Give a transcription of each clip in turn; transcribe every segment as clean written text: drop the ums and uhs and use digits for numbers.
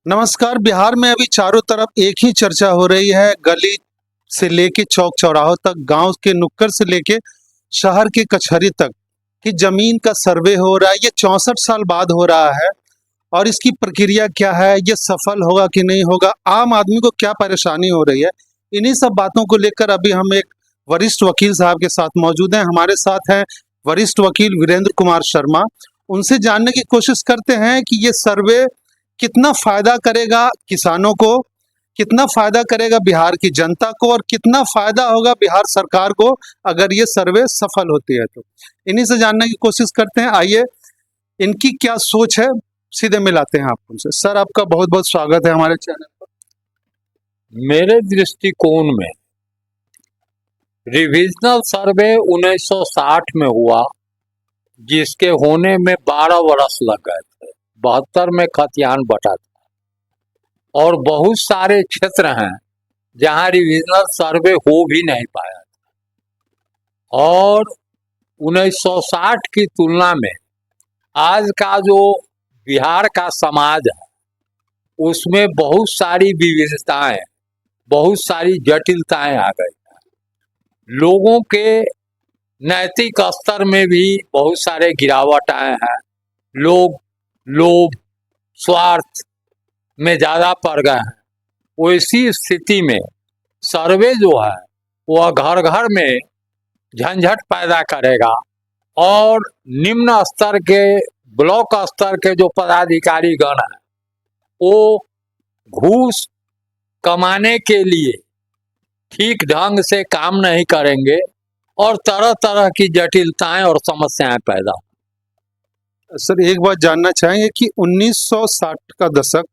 नमस्कार। बिहार में अभी चारों तरफ एक ही चर्चा हो रही है, गली से लेके चौक चौराहों तक, गांव के नुक्कड़ से लेके शहर के कचहरी तक कि जमीन का सर्वे हो रहा है। ये 64 साल बाद हो रहा है और इसकी प्रक्रिया क्या है, ये सफल होगा कि नहीं होगा, आम आदमी को क्या परेशानी हो रही है, इन्हीं सब बातों को लेकर अभी हम एक वरिष्ठ वकील साहब के साथ मौजूद हैं। हमारे साथ हैं वरिष्ठ वकील वीरेंद्र कुमार शर्मा। उनसे जानने की कोशिश करते हैं कि ये सर्वे कितना फायदा करेगा किसानों को, कितना फायदा करेगा बिहार की जनता को और कितना फायदा होगा बिहार सरकार को अगर ये सर्वे सफल होती है तो। इन्हीं से जानने की कोशिश करते हैं। आइए, इनकी क्या सोच है, सीधे मिलाते हैं आप उनसे। सर, आपका बहुत बहुत स्वागत है हमारे चैनल पर। मेरे दृष्टिकोण में रिविजनल सर्वे 1960 में हुआ, जिसके होने में 12 वर्ष लग गए थे। 72 में खतियान बटा था और बहुत सारे क्षेत्र हैं जहां रिविजनल सर्वे हो भी नहीं पाया था। और 1960 की तुलना में आज का जो बिहार का समाज है उसमें बहुत सारी विविधताएं, बहुत सारी जटिलताएं आ गई। लोगों के नैतिक स्तर में भी बहुत सारे गिरावट आए हैं। लोग लोभ, स्वार्थ में ज़्यादा पड़ गए हैं। वैसी स्थिति में सर्वे जो है वह घर घर में झंझट पैदा करेगा और निम्न स्तर के, ब्लॉक स्तर के जो पदाधिकारी गण हैं वो घूस कमाने के लिए ठीक ढंग से काम नहीं करेंगे और तरह तरह की जटिलताएं और समस्याएं पैदा। सर, एक बात जानना चाहेंगे कि 1960 का दशक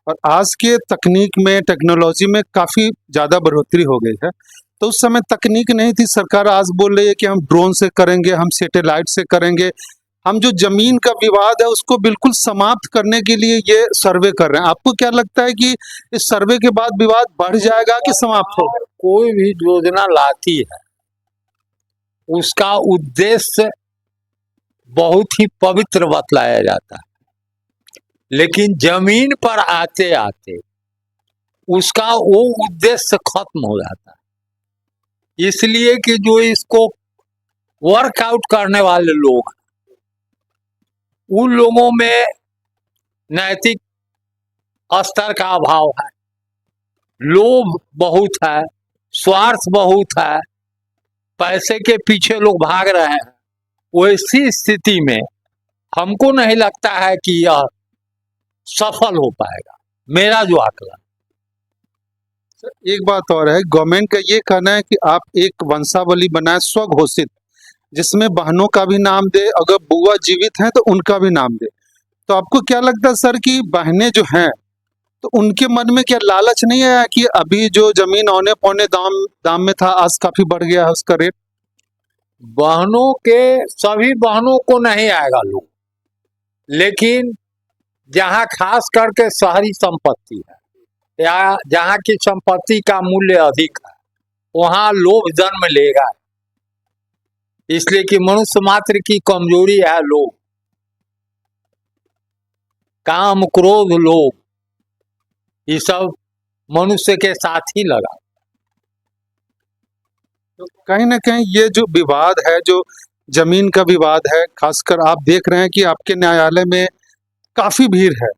और आज के तकनीक में, टेक्नोलॉजी में काफ़ी ज़्यादा बढ़ोतरी हो गई है। तो उस समय तकनीक नहीं थी। सरकार आज बोल रही है कि हम ड्रोन से करेंगे, हम सैटेलाइट से करेंगे, हम जो जमीन का विवाद है उसको बिल्कुल समाप्त करने के लिए ये सर्वे कर रहे हैं। आपको क्या लगता है कि इस सर्वे के बाद विवाद बढ़ जाएगा कि समाप्त होगा? कोई भी योजना लाती है उसका उद्देश्य बहुत ही पवित्र बतलाया जाता है, लेकिन जमीन पर आते आते उसका वो उद्देश्य खत्म हो जाता है। इसलिए कि जो इसको वर्कआउट करने वाले लोग, उन लोगों में नैतिक स्तर का अभाव है, लोभ बहुत है, स्वार्थ बहुत है, पैसे के पीछे लोग भाग रहे हैं। वैसी स्थिति में हमको नहीं लगता है कि यह सफल हो पाएगा, मेरा जो आकलन। एक बात और है, गवर्नमेंट का ये कहना है कि आप एक वंशावली बनाए स्वघोषित, जिसमें बहनों का भी नाम दे, अगर बुआ जीवित हैं तो उनका भी नाम दे। तो आपको क्या लगता है सर कि बहनें जो हैं तो उनके मन में क्या लालच नहीं आया कि अभी जो जमीन औने पौने दाम में था, आज काफी बढ़ गया है उसका रेट? बहनों के, सभी बहनों को नहीं आएगा लोग, लेकिन जहां खास करके शहरी संपत्ति है या जहां की संपत्ति का मूल्य अधिक है वहां लोभ जन्म लेगा। इसलिए कि मनुष्य मात्र की कमजोरी है लोभ, काम, क्रोध, लोभ, ये सब मनुष्य के साथ ही लगा। तो कहीं ना कहीं ये जो विवाद है, जो जमीन का विवाद है, खासकर आप देख रहे हैं कि आपके न्यायालय में काफी भीड़ है।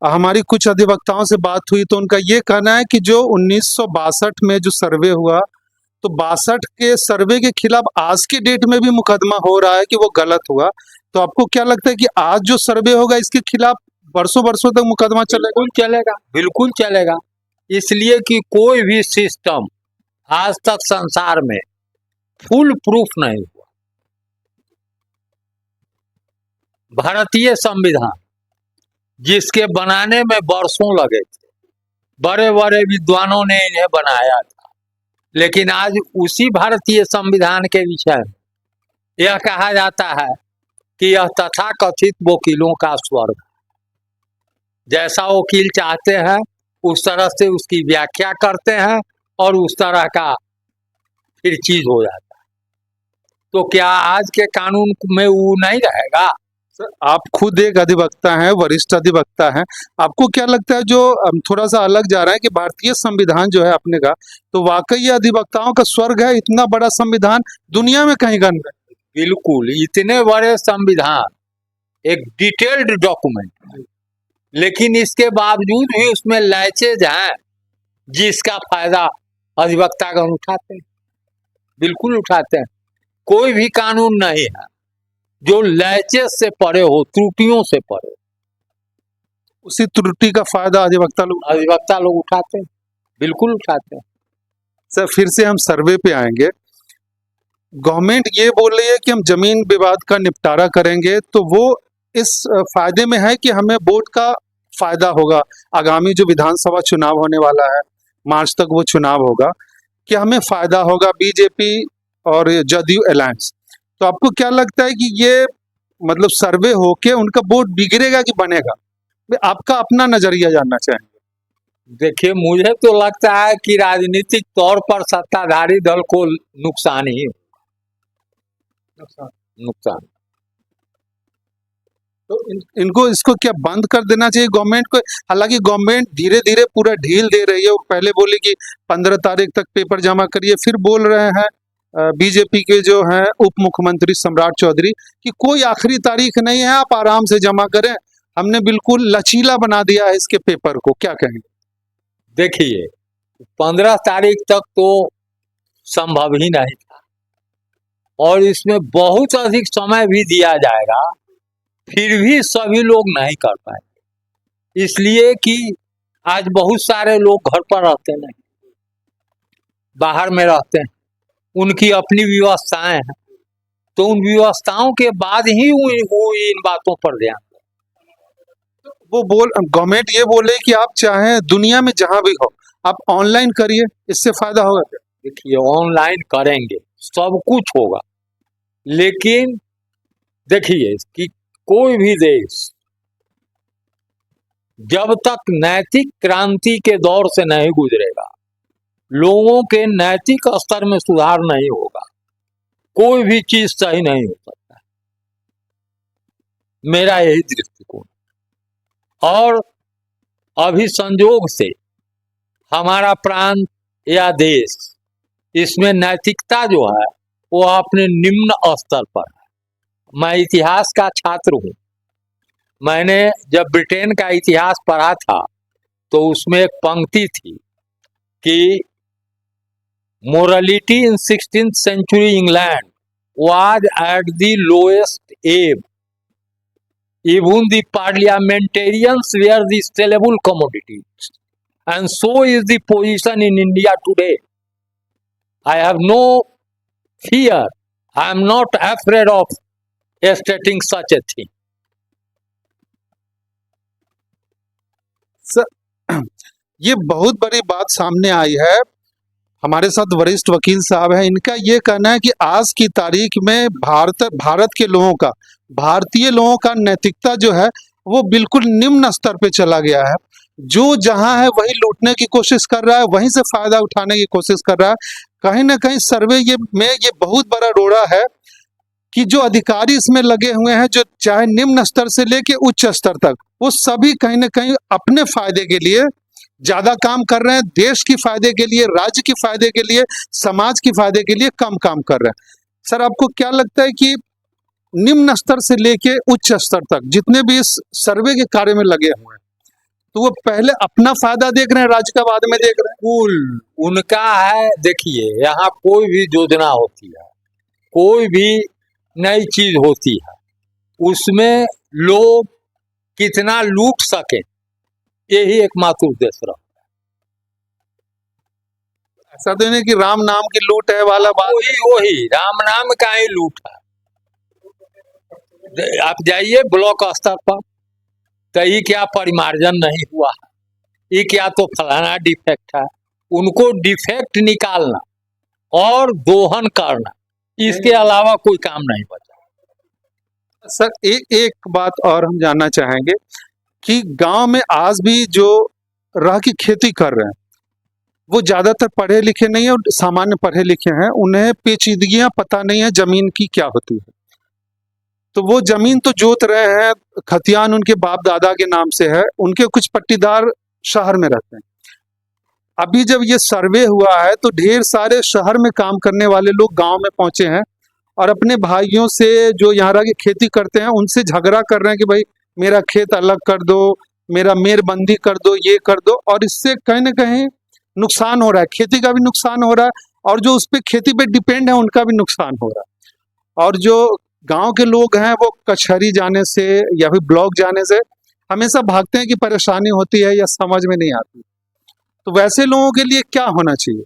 हमारी कुछ अधिवक्ताओं से बात हुई तो उनका ये कहना है कि जो 1962 में जो सर्वे हुआ, तो 62 के सर्वे के खिलाफ आज के डेट में भी मुकदमा हो रहा है कि वो गलत हुआ। तो आपको क्या लगता है कि आज जो सर्वे होगा इसके खिलाफ वर्षों वर्षों तक मुकदमा चलेगा? बिल्कुल चलेगा, बिल्कुल चलेगा। इसलिए कि कोई भी सिस्टम आज तक संसार में फुल प्रूफ नहीं हुआ। भारतीय संविधान जिसके बनाने में वर्षों लगे थे, बड़े बड़े विद्वानों ने इन्हें बनाया था, लेकिन आज उसी भारतीय संविधान के विषय में यह कहा जाता है कि यह तथाकथित वकीलों का स्वर्ग। जैसा वकील चाहते हैं उस तरह से उसकी व्याख्या करते हैं और उस तरह का फिर चीज हो जाता है। तो क्या आज के कानून में वो नहीं रहेगा? सर, आप खुद एक अधिवक्ता हैं, वरिष्ठ अधिवक्ता हैं। आपको क्या लगता है जो थोड़ा सा अलग जा रहा है कि भारतीय संविधान जो है अपने का, तो वाकई ये अधिवक्ताओं का स्वर्ग है? इतना बड़ा संविधान दुनिया में कहीं का नहीं। बिल्कुल, इतने बड़े संविधान, एक डिटेल्ड डॉक्यूमेंट, लेकिन इसके बावजूद भी उसमें लैचेज हैं जिसका फायदा अधिवक्तागण उठाते हैं, बिल्कुल उठाते हैं। कोई भी कानून नहीं है जो लैचेज से परे हो, त्रुटियों से परे। उसी त्रुटि का फायदा अधिवक्ता लोग उठाते हैं, बिल्कुल उठाते हैं। सर, फिर से हम सर्वे पे आएंगे। गवर्नमेंट ये बोल रही है कि हम जमीन विवाद का निपटारा करेंगे, तो वो इस फायदे में है कि हमें वोट का फायदा होगा। आगामी जो विधानसभा चुनाव होने वाला है, मार्च तक वो चुनाव होगा, कि हमें फायदा होगा बीजेपी और जदयू अलायंस। तो आपको क्या लगता है कि ये मतलब सर्वे होके उनका वोट बिगड़ेगा कि बनेगा? आपका अपना नजरिया जानना चाहेंगे। देखिए, मुझे तो लगता है कि राजनीतिक तौर पर सत्ताधारी दल को नुकसान ही नुकसान। तो इनको इसको क्या बंद कर देना चाहिए गवर्नमेंट को? हालांकि गवर्नमेंट धीरे धीरे पूरा ढील दे रही है। वो पहले बोली कि 15 तारीख तक पेपर जमा करिए, फिर बोल रहे हैं बीजेपी के जो हैं उप मुख्यमंत्री सम्राट चौधरी कि कोई आखिरी तारीख नहीं है, आप आराम से जमा करें। हमने बिल्कुल लचीला बना दिया है इसके पेपर को, क्या कहेंगे? देखिए, 15 तारीख तक तो संभव ही नहीं था, और इसमें बहुत अधिक समय भी दिया जाएगा, फिर भी सभी लोग नहीं कर पाएंगे। इसलिए कि आज बहुत सारे लोग घर पर रहते नहीं, बाहर में रहते हैं, उनकी अपनी व्यवस्थाएं हैं, तो उन व्यवस्थाओं के बाद ही वो इन बातों पर ध्यान। वो गवर्नमेंट ये बोले कि आप चाहे दुनिया में जहां भी हो आप ऑनलाइन करिए, इससे फायदा होगा क्या? देखिए, ऑनलाइन करेंगे सब कुछ होगा, लेकिन देखिए कि कोई भी देश जब तक नैतिक क्रांति के दौर से नहीं गुजरेगा, लोगों के नैतिक स्तर में सुधार नहीं होगा, कोई भी चीज सही नहीं हो सकता। मेरा यही दृष्टिकोण। और अभी संजोग से हमारा प्रांत या देश, इसमें नैतिकता जो है वो अपने निम्न स्तर पर है। मैं इतिहास का छात्र हूँ। मैंने जब ब्रिटेन का इतिहास पढ़ा था तो उसमें एक पंक्ति थी कि morality in 16th century England was at the lowest ebb. Even the parliamentarians were the sellable commodities. And so is the position in India today. I have no fear. I am not afraid of stating such a thing. Sir, ये बहुत बड़ी बात सामने आई है। हमारे साथ वरिष्ठ वकील साहब हैं, इनका ये कहना है कि आज की तारीख में भारत के लोगों का, भारतीय लोगों का नैतिकता जो है वो बिल्कुल निम्न स्तर पे चला गया है। जो जहां है वही लूटने की कोशिश कर रहा है, वहीं से फायदा उठाने की कोशिश कर रहा है। कहीं ना कहीं सर्वे ये बहुत बड़ा रोड़ा है कि जो अधिकारी इसमें लगे हुए हैं, जो चाहे निम्न स्तर से लेके उच्च स्तर तक, वो सभी कहीं ना कहीं अपने फायदे के लिए ज्यादा काम कर रहे हैं, देश की फायदे के लिए, राज्य की फायदे के लिए, समाज की फायदे के लिए कम काम कर रहे हैं। सर, आपको क्या लगता है कि निम्न स्तर से लेके उच्च स्तर तक जितने भी इस सर्वे के कार्य में लगे हुए हैं, तो वो पहले अपना फायदा देख रहे हैं, राज्य का बाद में देख रहे हैं? कुल उनका है। देखिए, यहाँ कोई भी योजना होती है, कोई भी नई चीज होती है, उसमें लोग कितना लूट सके, यही एकमात्र उद्देश्य रहा। ऐसा तो नहीं कि राम नाम की लूट है वाला बात। वही राम नाम का ही लूट है। आप जाइए ब्लॉक स्तर पर, कहीं क्या परिमार्जन नहीं हुआ है, ये क्या तो फलाना डिफेक्ट है, उनको डिफेक्ट निकालना और दोहन करना, इसके अलावा कोई काम नहीं बचा। सर, एक बात और हम जानना चाहेंगे कि गांव में आज भी जो राह की खेती कर रहे हैं वो ज्यादातर पढ़े लिखे नहीं है और सामान्य पढ़े लिखे हैं, उन्हें पेचीदगियां पता नहीं है जमीन की क्या होती है। तो वो जमीन तो जोत रहे हैं, खतियान उनके बाप दादा के नाम से है, उनके कुछ पट्टीदार शहर में रहते हैं। अभी जब ये सर्वे हुआ है तो ढेर सारे शहर में काम करने वाले लोग गांव में पहुंचे हैं और अपने भाइयों से जो यहाँ रह के खेती करते हैं उनसे झगड़ा कर रहे हैं कि भाई मेरा खेत अलग कर दो, मेरा मेरबंदी कर दो, ये कर दो। और इससे कहीं ना कहीं नुकसान हो रहा है, खेती का भी नुकसान हो रहा है और जो उस पे खेती पे डिपेंड है उनका भी नुकसान हो रहा है। और जो गांव के लोग हैं वो कचहरी जाने से या फिर ब्लॉक जाने से हमेशा भागते हैं कि परेशानी होती है या समझ में नहीं आती। तो वैसे लोगों के लिए क्या होना चाहिए?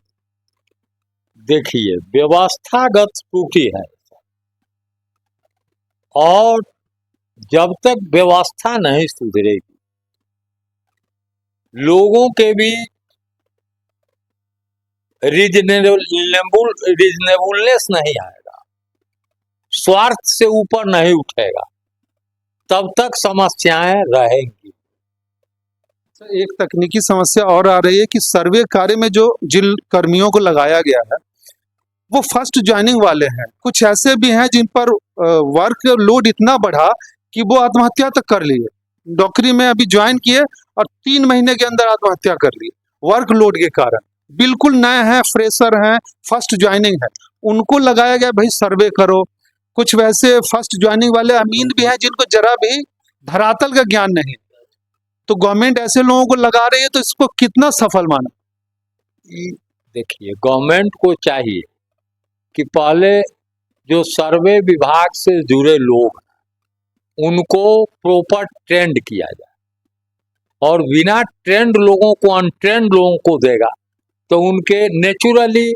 देखिए, व्यवस्थागत त्रुटि है और जब तक व्यवस्था नहीं सुधरेगी, लोगों के बीच रीजनेबलनेस नहीं आएगा, स्वार्थ से ऊपर नहीं उठेगा, तब तक समस्याएं रहेंगी। एक तकनीकी समस्या और आ रही है कि सर्वे कार्य में जो जिन कर्मियों को लगाया गया है वो फर्स्ट ज्वाइनिंग वाले हैं। कुछ ऐसे भी हैं जिन पर वर्क लोड इतना बढ़ा कि वो आत्महत्या तक कर लिए। नौकरी में अभी ज्वाइन किए और 3 महीने के अंदर आत्महत्या कर ली वर्क लोड के कारण। बिल्कुल नए हैं, फ्रेशर हैं, फर्स्ट ज्वाइनिंग है, उनको लगाया गया भाई सर्वे करो। कुछ वैसे फर्स्ट ज्वाइनिंग वाले अमीन भी हैं जिनको जरा भी धरातल का ज्ञान नहीं। तो गवर्नमेंट ऐसे लोगों को लगा रही है, तो इसको कितना सफल माना? देखिए, गवर्नमेंट को चाहिए कि पहले जो सर्वे विभाग से जुड़े लोग हैं उनको प्रॉपर ट्रेंड किया जाए, और बिना ट्रेंड लोगों को अनट्रेंड लोगों को देगा तो उनके नेचुरली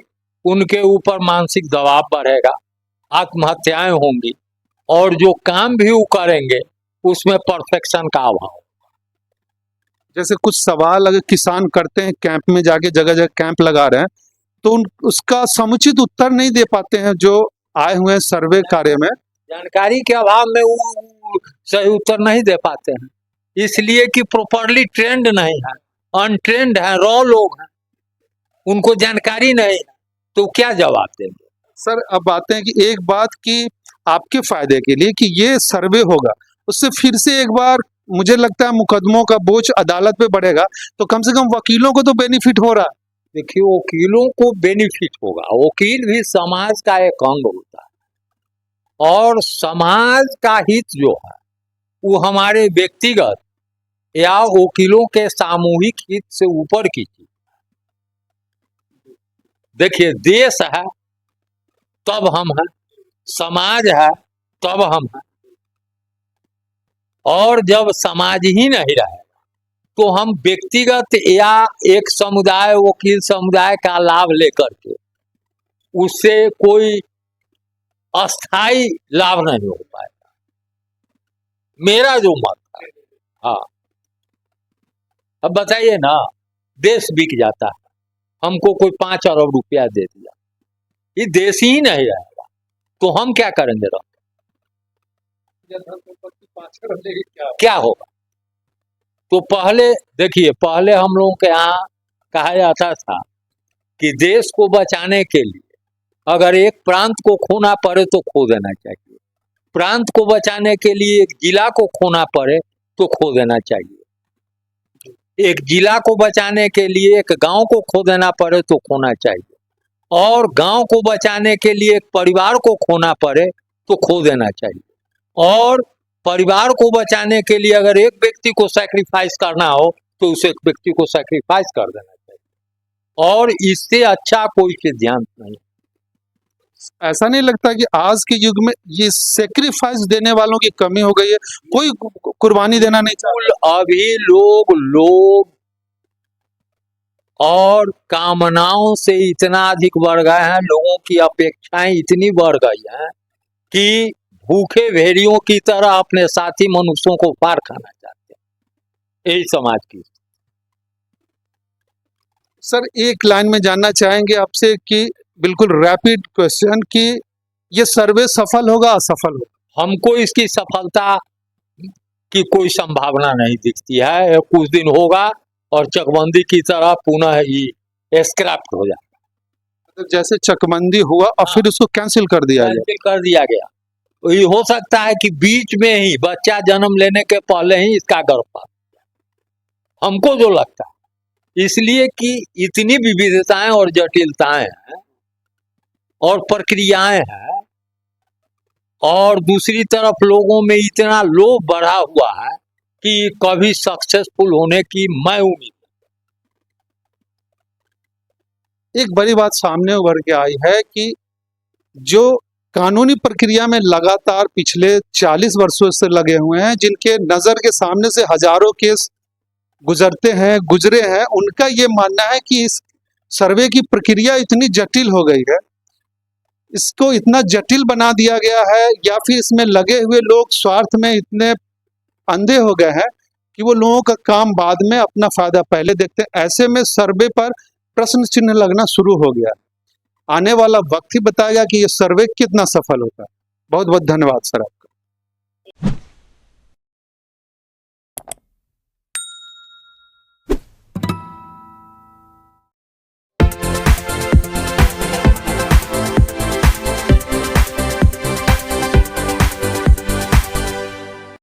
उनके ऊपर मानसिक दबाव बढ़ेगा, आत्महत्याएं होंगी, और जो काम भी वो करेंगे उसमें परफेक्शन का अभाव। जैसे कुछ सवाल अगर किसान करते हैं, कैंप में जाके जगह जगह कैंप लगा रहे हैं, तो उसका समुचित उत्तर नहीं दे पाते हैं जो आए हुए हैं सर्वे कार्य में। जानकारी के अभाव में वो सही उत्तर नहीं दे पाते हैं, इसलिए कि प्रॉपरली ट्रेंड नहीं है, अनट्रेंड है, रॉ लोग हैं, उनको जानकारी नहीं है, तो क्या जवाब देंगे? सर, अब आते हैं कि एक बात की आपके फायदे के लिए कि ये सर्वे होगा, उससे फिर से एक बार मुझे लगता है मुकदमों का बोझ अदालत पे बढ़ेगा, तो कम से कम वकीलों को तो बेनिफिट हो रहा है। देखिए, वकीलों को बेनिफिट होगा, वकील भी समाज का एक अंग होता है, और समाज का हित जो है वो हमारे व्यक्तिगत या वकीलों के सामूहिक हित से ऊपर की चीज। देखिए, देश है तब हम हैं, समाज है तब हम हैं, और जब समाज ही नहीं रहेगा तो हम व्यक्तिगत या एक समुदाय, वकील समुदाय का लाभ लेकर के उससे कोई अस्थाई लाभ नहीं हो पाएगा, मेरा जो मत है। हाँ, अब बताइए ना, देश बिक जाता है, हमको कोई 5 अरब रुपया दे दिया, ये देश ही नहीं रहेगा तो हम क्या करेंगे? क्या होगा? तो पहले देखिए, पहले हम लोगों के यहाँ कहा जाता था कि देश को बचाने के लिए अगर एक प्रांत को खोना पड़े तो खो देना चाहिए, प्रांत को बचाने के लिए एक जिला को खोना पड़े तो खो देना चाहिए, एक जिला को बचाने के लिए एक गांव को खो देना पड़े तो खोना चाहिए, और गांव को बचाने के लिए एक परिवार को खोना पड़े तो खो देना चाहिए, और परिवार को बचाने के लिए अगर एक व्यक्ति को सैक्रिफाइस करना हो तो उस एक व्यक्ति को सैक्रिफाइस कर देना चाहिए, और इससे अच्छा कोई सिद्धांत नहीं। ऐसा नहीं लगता कि आज के युग में ये सेक्रीफाइस देने वालों की कमी हो गई है, कोई कुर्बानी देना नहीं चाहता? अभी लोग और कामनाओं से इतना अधिक बढ़ गए हैं, लोगों की अपेक्षाएं इतनी बढ़ गई हैं कि भूखे भेड़ियों की तरह अपने साथी मनुष्यों को पार खाना चाहते हैं, यही समाज की। सर, एक लाइन में जानना चाहेंगे आपसे कि बिल्कुल रैपिड क्वेश्चन कि ये सर्वे सफल होगा असफल होगा? हमको इसकी सफलता की कोई संभावना नहीं दिखती है, कुछ दिन होगा और चकबंदी की तरह पुनः ही स्क्रैप हो जाएगा। तो जैसे चकबंदी हुआ और फिर उसको कैंसिल कर दिया गया। कैंसिल कर दिया गया, ये हो सकता है कि बीच में ही बच्चा जन्म लेने के पहले ही इसका गर्भपात, हमको जो लगता है, इसलिए कि इतनी विविधताएं और जटिलताएं हैं और प्रक्रियाएं हैं, और दूसरी तरफ लोगों में इतना लोभ बढ़ा हुआ है कि कभी सक्सेसफुल होने की मैं उम्मीद। एक बड़ी बात सामने उभर के आई है कि जो कानूनी प्रक्रिया में लगातार पिछले 40 वर्षों से लगे हुए हैं, जिनके नजर के सामने से हजारों केस गुजरे हैं, उनका ये मानना है कि इस सर्वे की प्रक्रिया इतनी जटिल हो गई है, इसको इतना जटिल बना दिया गया है, या फिर इसमें लगे हुए लोग स्वार्थ में इतने अंधे हो गए हैं कि वो लोगों का काम बाद में, अपना फायदा पहले देखते हैं। ऐसे में सर्वे पर प्रश्न चिन्ह लगना शुरू हो गया। आने वाला वक्त ही बताएगा कि ये सर्वे कितना सफल होता है। बहुत बहुत धन्यवाद सर।